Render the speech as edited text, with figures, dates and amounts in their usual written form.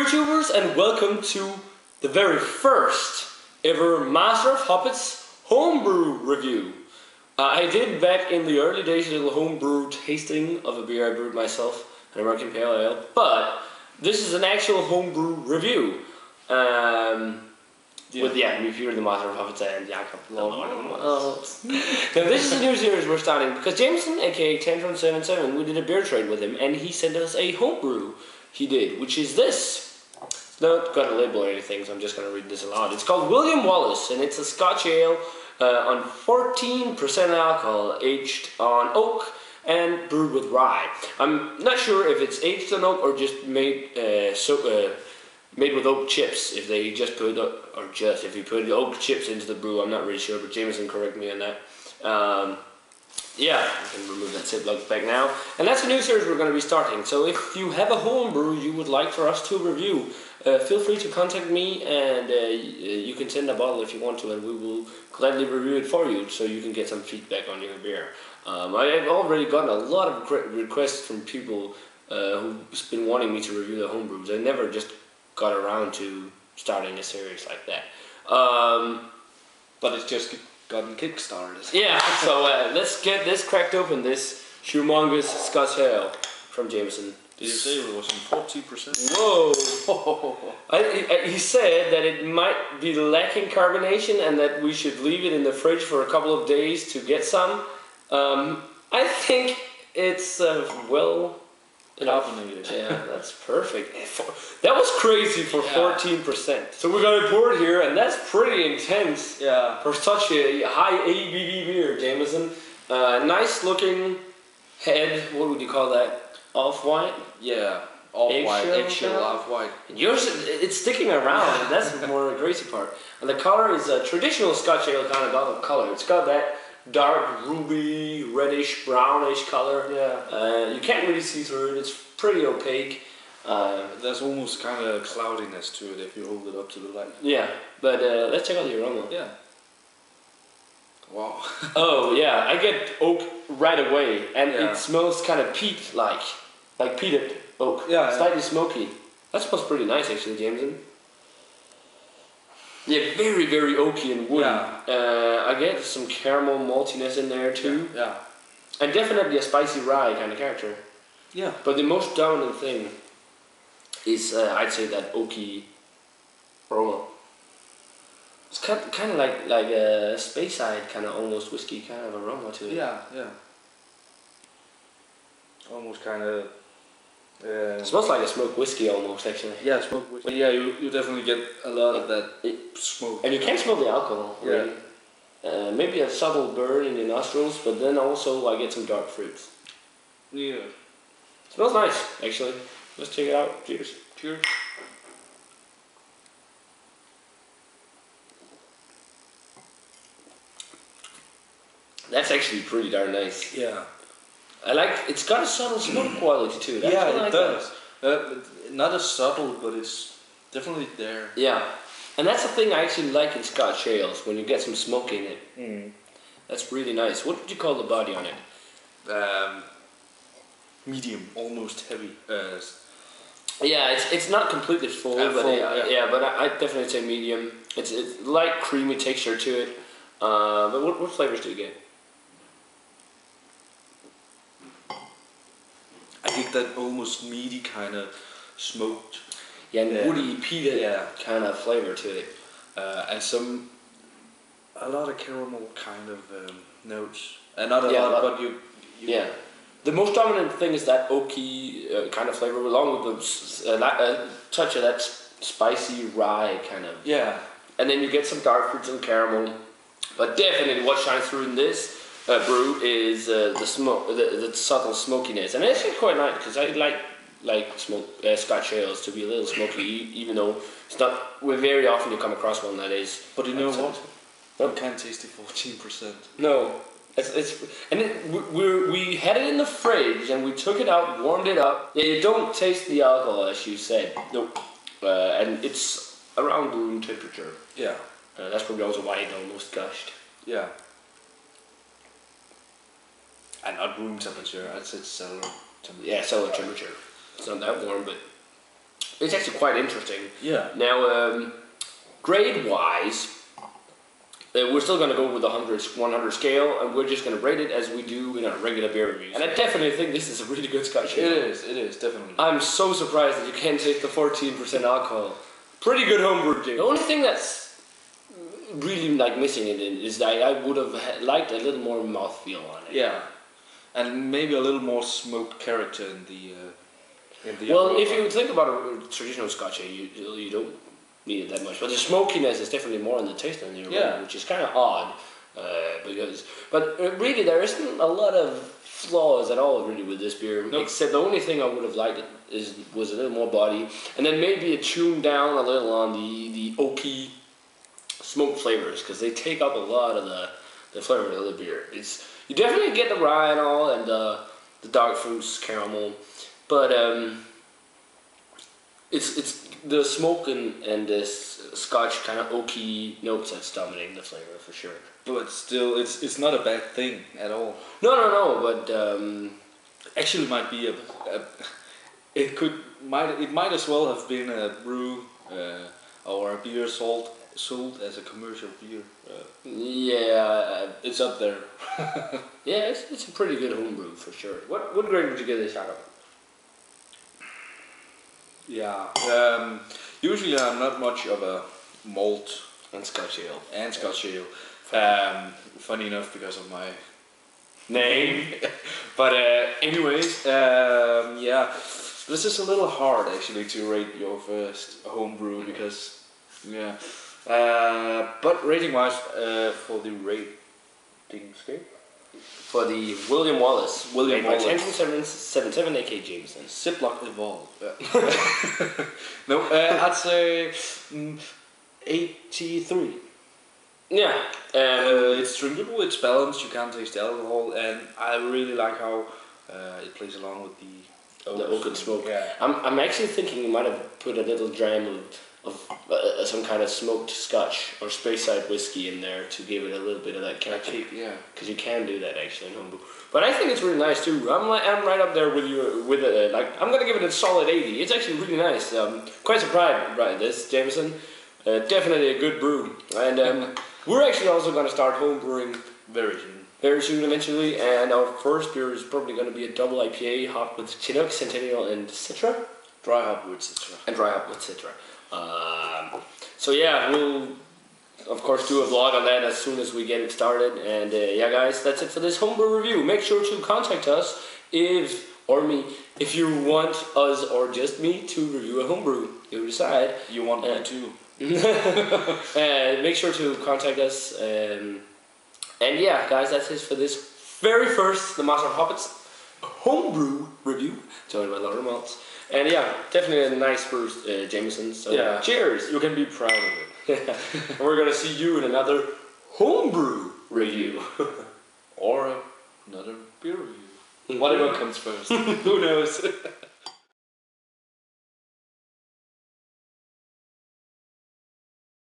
beer tubers, and welcome to the very first ever Master of Hoppets homebrew review. I did back in the early days a little homebrew tasting of a beer I brewed myself, an American Pale Ale, but this is an actual homebrew review. With reviewing the Master of Hoppets and Jakob. Now this is a new series we're starting because Jameson, aka Tantrum777, we did a beer trade with him and he sent us a homebrew he did, which is this. It's not got a label or anything, so I'm just going to read this aloud. It's called William Wallace and it's a Scotch ale on 14% alcohol, aged on oak and brewed with rye. I'm not sure if it's aged on oak or just made made with oak chips. If they just put, if you put the oak chips into the brew, I'm not really sure, but Jameson correct me on that. Yeah, I can remove that ziploc back now. And that's a new series we're going to be starting. So if you have a homebrew you would like for us to review, feel free to contact me and you can send a bottle if you want to and we will gladly review it for you so you can get some feedback on your beer. I've already gotten a lot of requests from people who've been wanting me to review the homebrews. I never just got around to starting a series like that. But it's just gotten kickstarted. Yeah, so let's get this cracked open, this humongous Scotch ale from Jameson. Did you say it was 40%? Whoa! He said that it might be lacking carbonation and that we should leave it in the fridge for a couple of days to get some. I think it's well carbonated. Yeah, that's perfect. That was crazy for 14%. So we got it poured here, and that's pretty intense. Yeah. For such a high ABV beer, Jameson. Nice looking head. What would you call that? Off-white. Yeah. Off-white. Eggshell off-white. Yours, it's sticking around. Yeah. That's the more crazy part. And the color is a traditional Scotch ale kind of color. It's got that dark ruby, reddish, brownish color. Yeah. You can't really see through it. It's pretty opaque. There's almost kind of cloudiness to it if you hold it up to the light. Yeah, but let's check out the aroma. Yeah. Wow. Oh yeah, I get oak right away, and it smells kind of peat-like peated oak. Yeah. Slightly smoky. That smells pretty nice actually, Jameson. Yeah, very, very oaky and woody. Yeah. I get some caramel maltiness in there too. Yeah. And definitely a spicy rye kind of character. Yeah. But the most dominant thing is, I'd say, that oaky aroma. It's kind of like a Speyside kind of almost whiskey kind of aroma to it. Yeah, yeah. Almost kind of... it smells like a smoked whiskey almost, actually. Yeah, smoked whiskey. But yeah, you definitely get a lot of that smoke. And you can smell the alcohol, really. Yeah. Maybe a subtle burn in the nostrils, but then also I get some dark fruits. Yeah. It smells nice, actually. Let's check it out. Cheers. Cheers. That's actually pretty darn nice. Yeah. It's got a subtle smoke quality to it. Yeah, it does. Not as subtle, but it's definitely there. Yeah. And that's the thing I actually like in Scotch ales, when you get some smoke in it. Mm. That's really nice. What would you call the body on it? Medium, almost heavy. Yeah, it's not completely full, but I'd definitely say medium. It's light creamy texture to it. But what flavors do you get? I think that almost meaty kind of smoked. Yeah, and woody, peated kind of flavor to it. And a lot of caramel kind of notes. Not a lot, but you... Yeah. The most dominant thing is that oaky kind of flavor, along with the touch of that spicy rye kind of. Yeah. And then you get some dark fruits and caramel. But definitely what shines through in this brew is the smoke, the subtle smokiness. And it's actually quite nice, because I like Scotch ales to be a little smoky, even though it's not very often you come across one that is. But you know what? You can't taste the 14%. No. We had it in the fridge and we took it out, warmed it up. Yeah, you don't taste the alcohol as you said. Nope. And it's around room temperature. Yeah. That's probably also why it almost gushed. Yeah. And not room temperature, I'd say cellar temperature. Yeah, cellar temperature. It's not that warm, but It's actually quite interesting. Yeah. Now, grade-wise, we're still going to go with the 100 scale, and we're just going to rate it as we do in our regular beer reviews. And I definitely think this is a really good Scotch ale. It is, definitely. I'm so surprised that you can't taste the 14% alcohol. Pretty good homebrew, James. The only thing that's really like missing it in is that I would have liked a little more mouthfeel on it. Yeah, and maybe a little more smoked character in the. Well, if you think about a traditional Scotch ale, you don't need it that much, but the smokiness is definitely more in the taste than the aroma, which is kind of odd. But really, there isn't a lot of flaws at all really with this beer. Nope. Except the only thing I would have liked was a little more body, and then maybe it tuned down a little on the oaky smoked flavors, because they take up a lot of the flavor of the beer. You definitely get the rye and all, and the dark fruits, caramel, but it's the smoke and this Scotch kind of oaky notes that's dominating the flavor for sure. But still, it's not a bad thing at all. No, but actually might be it might as well have been a brew or a beer sold as a commercial beer. Yeah, it's up there. Yeah, it's a pretty good homebrew for sure. What grade would you give this out of? Yeah, usually I'm not much of a malt and Scotch ale. Funny enough, because of my name. But anyways, yeah, this is a little hard actually to rate your first homebrew because, yeah. But rating wise, for the rating scale. For the William Wallace. Wallace. Tantrum777, aka Jameson. Ziploc Evolved. No, I'd say 83. Yeah. It's drinkable, it's balanced, you can't taste the alcohol, and I really like how it plays along with the oak and smoke. Yeah. I'm actually thinking you might have put a little dram of some kind of smoked Scotch or Speyside whiskey in there to give it a little bit of that character. Yeah. Because you can do that actually in homebrew. But I think it's really nice too. I'm right up there with you with it. Like I'm gonna give it a solid 80. It's actually really nice. Quite surprised by this, Jameson. Definitely a good brew. And we're actually also gonna start homebrewing very soon eventually. And our first beer is probably gonna be a double IPA hopped with Chinook, Centennial, and Citra. Dry hop with Citra. So yeah, we'll of course do a vlog on that as soon as we get it started. And yeah, guys, that's it for this homebrew review. Make sure to contact us if you want us or just me to review a homebrew. You decide. You want me to. Make sure to contact us. And yeah, guys, that's it for this very first The Master of Hoppets homebrew review, joined by Laura Maltz. And yeah, definitely a nice first Jameson. So yeah, cheers. You can be proud of it. And we're gonna see you in another homebrew review. Or another beer review. Whatever comes first. Who knows?